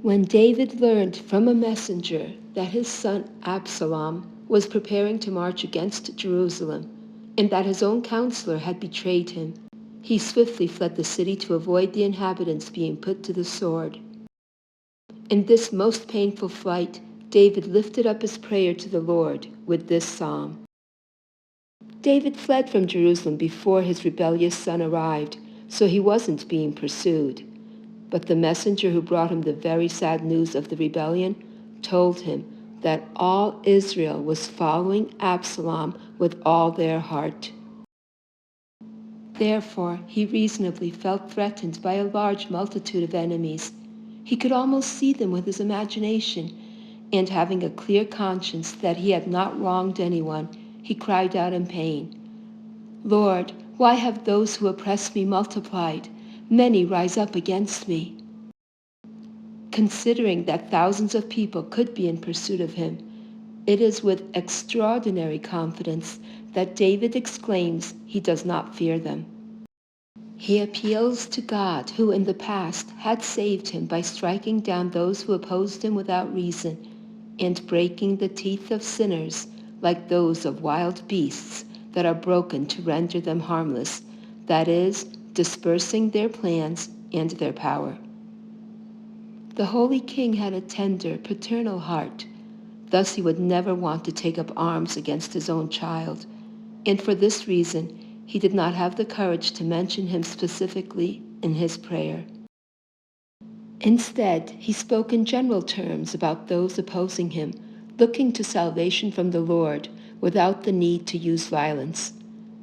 When David learned from a messenger that his son Absalom was preparing to march against Jerusalem, and that his own counselor had betrayed him, he swiftly fled the city to avoid the inhabitants being put to the sword. In this most painful flight, David lifted up his prayer to the Lord with this psalm. David fled from Jerusalem before his rebellious son arrived, so he wasn't being pursued. But the messenger who brought him the very sad news of the rebellion told him that all Israel was following Absalom with all their heart. Therefore, he reasonably felt threatened by a large multitude of enemies. He could almost see them with his imagination, and having a clear conscience that he had not wronged anyone, he cried out in pain, "Lord, why have those who oppress me multiplied? Many rise up against me." Considering that thousands of people could be in pursuit of him, it is with extraordinary confidence that David exclaims he does not fear them. He appeals to God, who in the past had saved him by striking down those who opposed him without reason, and breaking the teeth of sinners like those of wild beasts that are broken to render them harmless, that is, dispersing their plans and their power. The Holy King had a tender, paternal heart. Thus he would never want to take up arms against his own child, and for this reason he did not have the courage to mention him specifically in his prayer. Instead, he spoke in general terms about those opposing him, looking to salvation from the Lord without the need to use violence.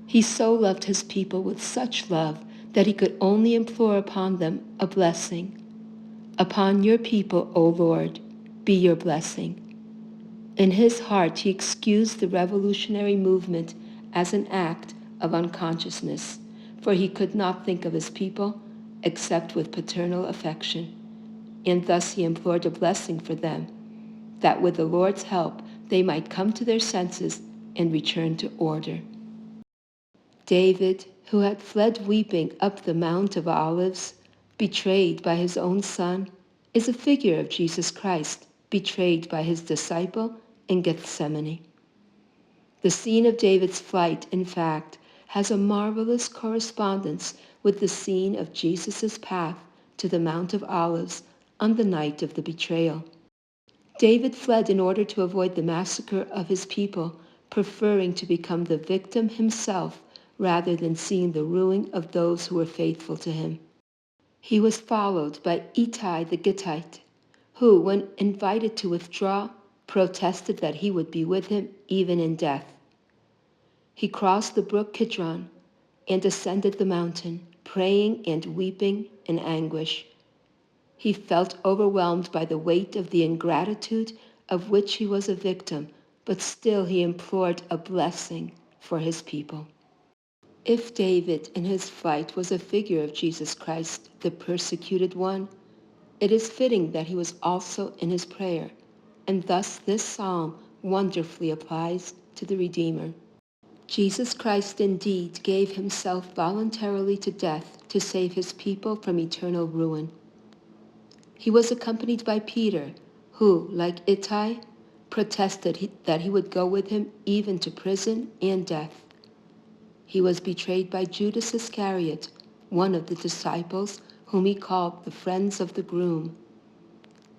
He so loved his people with such love that he could only implore upon them a blessing. "Upon your people, O Lord, be your blessing." In his heart, he excused the revolutionary movement as an act of unconsciousness, for he could not think of his people except with paternal affection, and thus he implored a blessing for them, that with the Lord's help they might come to their senses and return to order. David, who had fled weeping up the Mount of Olives, betrayed by his own son, is a figure of Jesus Christ, betrayed by his disciple in Gethsemane. The scene of David's flight, in fact, has a marvelous correspondence with the scene of Jesus' path to the Mount of Olives on the night of the betrayal. David fled in order to avoid the massacre of his people, preferring to become the victim himself rather than seeing the ruin of those who were faithful to him. He was followed by Ittai the Gittite, who, when invited to withdraw, protested that he would be with him even in death. He crossed the brook Kidron and ascended the mountain, praying and weeping in anguish. He felt overwhelmed by the weight of the ingratitude of which he was a victim, but still he implored a blessing for his people. If David in his flight was a figure of Jesus Christ, the persecuted one, it is fitting that he was also in his prayer, and thus this psalm wonderfully applies to the Redeemer. Jesus Christ indeed gave himself voluntarily to death to save his people from eternal ruin. He was accompanied by Peter, who, like Ittai, protested that he would go with him even to prison and death. He was betrayed by Judas Iscariot, one of the disciples whom he called the friends of the groom.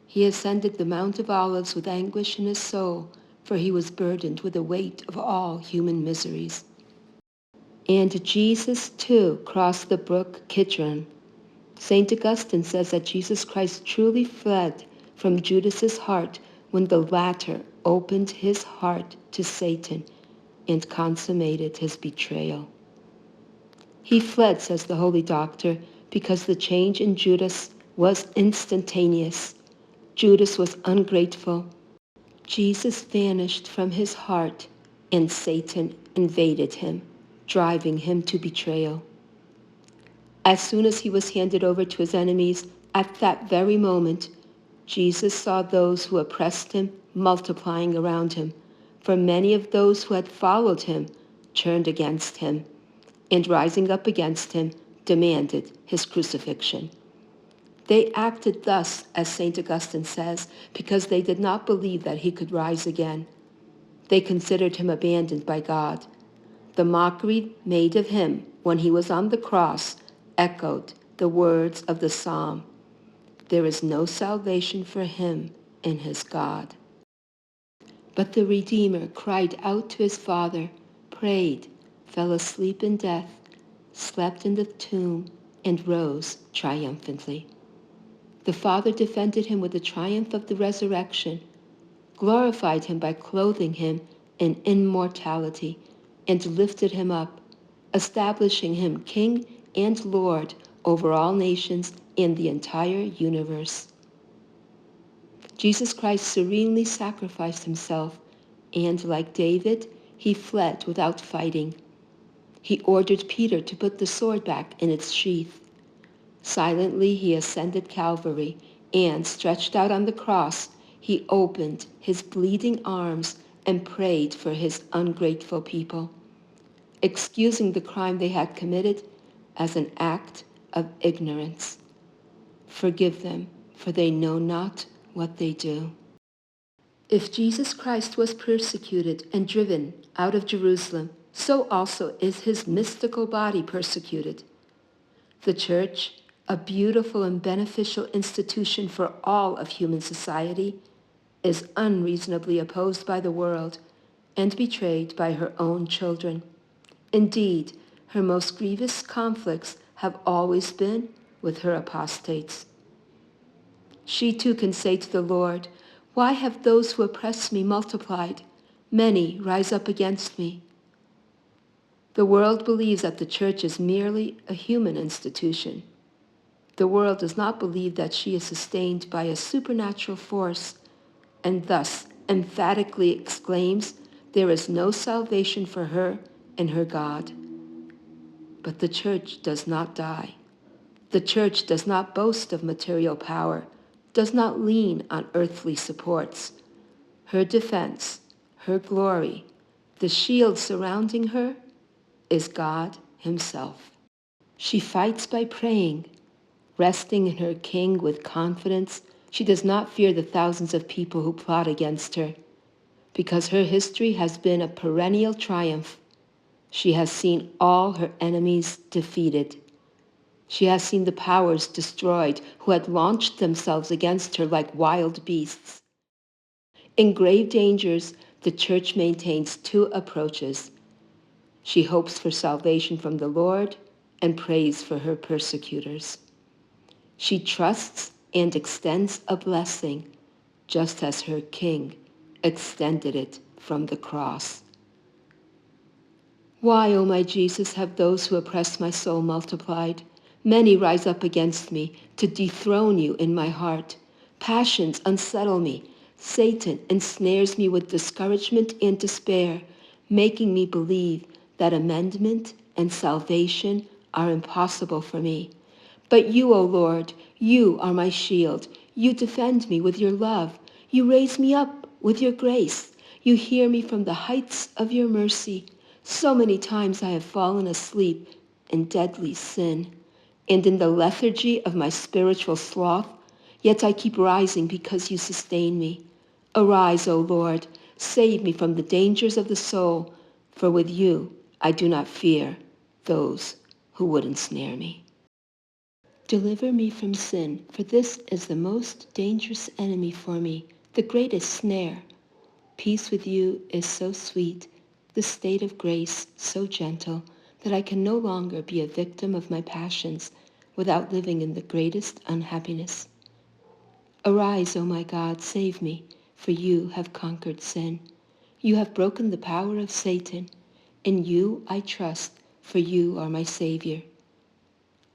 He ascended the Mount of Olives with anguish in his soul, for he was burdened with the weight of all human miseries. And Jesus, too, crossed the brook Kidron. St. Augustine says that Jesus Christ truly fled from Judas's heart when the latter opened his heart to Satan and consummated his betrayal. He fled, says the Holy Doctor, because the change in Judas was instantaneous. Judas was ungrateful. Jesus vanished from his heart, and Satan invaded him, driving him to betrayal. As soon as he was handed over to his enemies, at that very moment, Jesus saw those who oppressed him multiplying around him, for many of those who had followed him turned against him, and rising up against him, demanded his crucifixion. They acted thus, as St. Augustine says, because they did not believe that he could rise again. They considered him abandoned by God. The mockery made of him when he was on the cross echoed the words of the psalm, "There is no salvation for him in his God." But the Redeemer cried out to his Father, prayed, fell asleep in death, slept in the tomb, and rose triumphantly. The Father defended him with the triumph of the resurrection, glorified him by clothing him in immortality, and lifted him up, establishing him King and Lord over all nations and the entire universe. Jesus Christ serenely sacrificed himself, and like David, he fled without fighting. He ordered Peter to put the sword back in its sheath. Silently he ascended Calvary, and stretched out on the cross, he opened his bleeding arms and prayed for his ungrateful people, excusing the crime they had committed as an act of ignorance. Forgive them, for they know not what they do. If Jesus Christ was persecuted and driven out of Jerusalem, so also is his mystical body persecuted. The Church, a beautiful and beneficial institution for all of human society, is unreasonably opposed by the world and betrayed by her own children. Indeed, her most grievous conflicts have always been with her apostates. She too can say to the Lord, "Why have those who oppress me multiplied? Many rise up against me." The world believes that the Church is merely a human institution. The world does not believe that she is sustained by a supernatural force, and thus emphatically exclaims, there is no salvation for her in her God. But the Church does not die. The Church does not boast of material power, does not lean on earthly supports. Her defense, her glory, the shield surrounding her, is God himself. She fights by praying, resting in her King with confidence. She does not fear the thousands of people who plot against her, because her history has been a perennial triumph. She has seen all her enemies defeated. She has seen the powers destroyed who had launched themselves against her like wild beasts. In grave dangers, the Church maintains two approaches. She hopes for salvation from the Lord and prays for her persecutors. She trusts and extends a blessing, just as her King extended it from the cross. Why, O my Jesus, have those who oppress my soul multiplied? Many rise up against me to dethrone you in my heart. Passions unsettle me. Satan ensnares me with discouragement and despair, making me believe that amendment and salvation are impossible for me. But you, O Lord, you are my shield. You defend me with your love. You raise me up with your grace. You hear me from the heights of your mercy. So many times I have fallen asleep in deadly sin and in the lethargy of my spiritual sloth, yet I keep rising because you sustain me. Arise, O Lord, save me from the dangers of the soul, for with you I do not fear those who would ensnare me. Deliver me from sin, for this is the most dangerous enemy for me, the greatest snare. Peace with you is so sweet, the state of grace so gentle, that I can no longer be a victim of my passions without living in the greatest unhappiness. Arise, O my God, save me, for you have conquered sin. You have broken the power of Satan. In you I trust, for you are my Savior.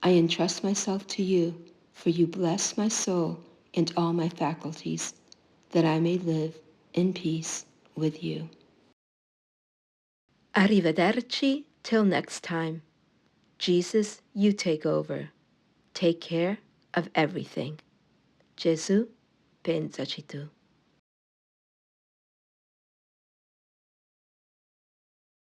I entrust myself to you, for you bless my soul and all my faculties, that I may live in peace with you. Arrivederci till next time. Jesus, you take over. Take care of everything. Gesù, pensaci tu.